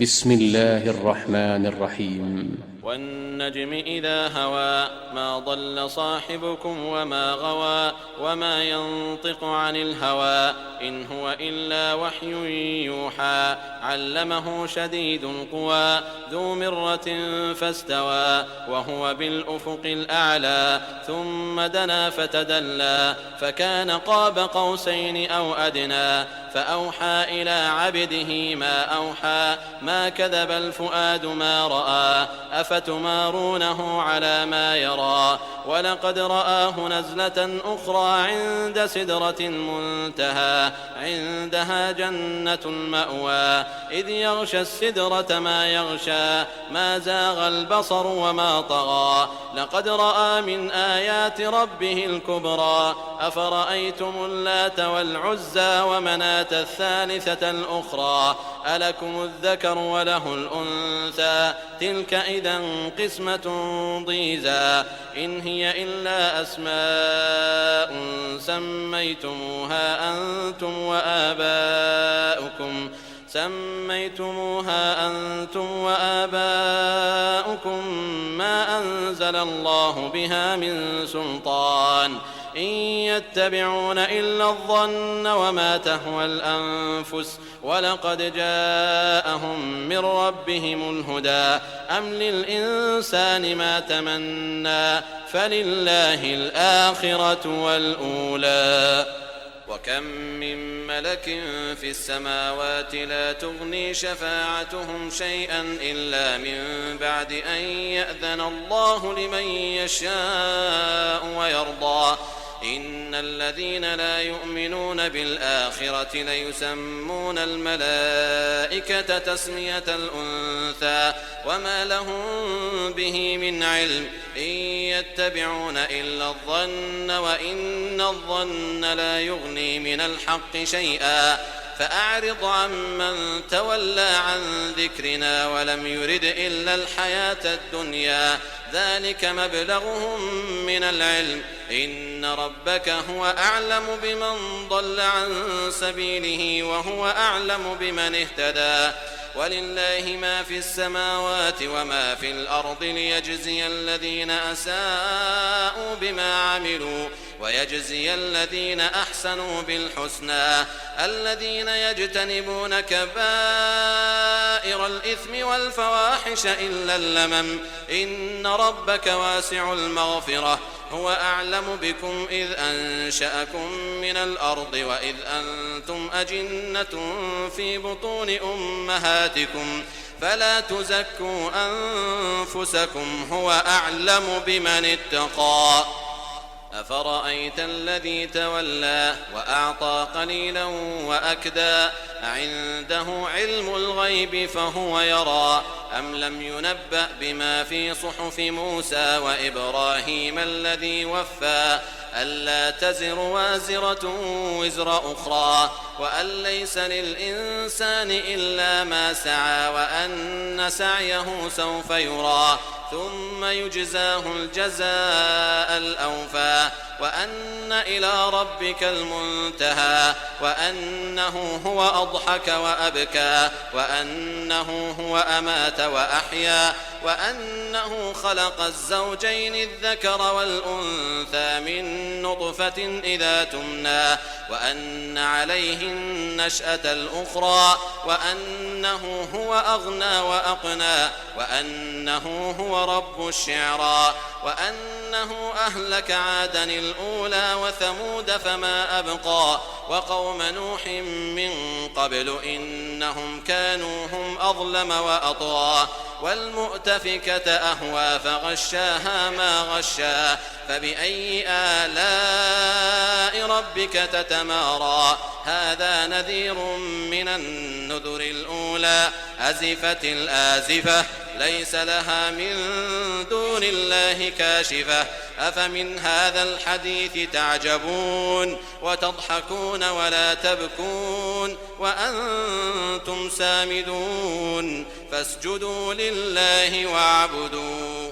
بسم الله الرحمن الرحيم والنجم إذا هوى ما ضل صاحبكم وما غوى وما ينطق عن الهوى إن هو إلا وحي يوحى علمه شديد القوى ذو مرة فاستوى وهو بالأفق الأعلى ثم دنا فتدلى فكان قاب قوسين أو أدنى فأوحى إلى عبده ما أوحى ما كذب الفؤاد ما رأى أفتمارونه على ما يرى ولقد رآه نزلة أخرى عند سدرة المنتهى عندها جنة المأوى إذ يغشى السدرة ما يغشى ما زاغ البصر وما طغى لقد رأى من آيات ربه الكبرى أفرأيتم اللات والعزى ومناة الثالثة الأخرى ألكم الذكر وله الأنثى تلك إذا قسمة ضيزى إن هي إلا أسماء سميتموها أنتم وآباؤكم ما أنزل الله بها من سلطان إن يتبعون إلا الظن وما تهوى الأنفس ولقد جاءهم من ربهم الهدى أم للإنسان ما تمنى فلله الآخرة والأولى وكم من ملك في السماوات لا تغني شفاعتهم شيئا إلا من بعد أن يأذن الله لمن يشاء ويرضى إن الذين لا يؤمنون بالآخرة ليسمون الملائكة تسمية الأنثى وما لهم به من علم إن يتبعون إلا الظن وإن الظن لا يغني من الحق شيئا فأعرض عمن تولى عن ذكرنا ولم يرد إلا الحياة الدنيا ذلك مبلغهم من العلم إن ربك هو أعلم بمن ضل عن سبيله وهو أعلم بمن اهتدى ولله ما في السماوات وما في الأرض ليجزي الذين أساءوا بما عملوا ويجزي الذين أحسنوا بالحسنى الذين يجتنبون كبائر الإثم والفواحش إلا اللمم إن ربك واسع المغفرة هو أعلم بكم إذ أنشأكم من الأرض وإذ أنتم أجنة في بطون أمهاتكم فلا تزكوا أنفسكم هو أعلم بمن اتقى أفرأيت الذي تولى وأعطى قليلا وأكدى أعنده علم الغيب فهو يرى أم لم ينبأ بما في صحف موسى وإبراهيم الذي وفى ألا تزر وازرة وزر أخرى وأن ليس للإنسان إلا ما سعى وأن سعيه سوف يرى ثم يجزاه الجزاء الأوفى وأن إلى ربك المنتهى وأنه هو أضحك وأبكى وأنه هو أمات وأحيا وأنه خلق الزوجين الذكر والأنثى من نطفة إذا تمنى وأن عليه النشأة الأخرى وأنه هو أغنى وأقنى وأنه هو رب الشعرى وأنه أهلك عادا الأولى وثمود فما أبقى وقوم نوح من قبل إنهم كانوا هم أظلم وأطغى والمؤتفكة أهوى فغشاها ما غشا فبأي آلاء ربك تتمارى هذا نذير من النذر الأولى أزفت الآزفة ليس لها من دون الله كاشفة أفمن هذا الحديث تعجبون وتضحكون ولا تبكون وأنتم سامدون فاسجدوا لله واعبدوا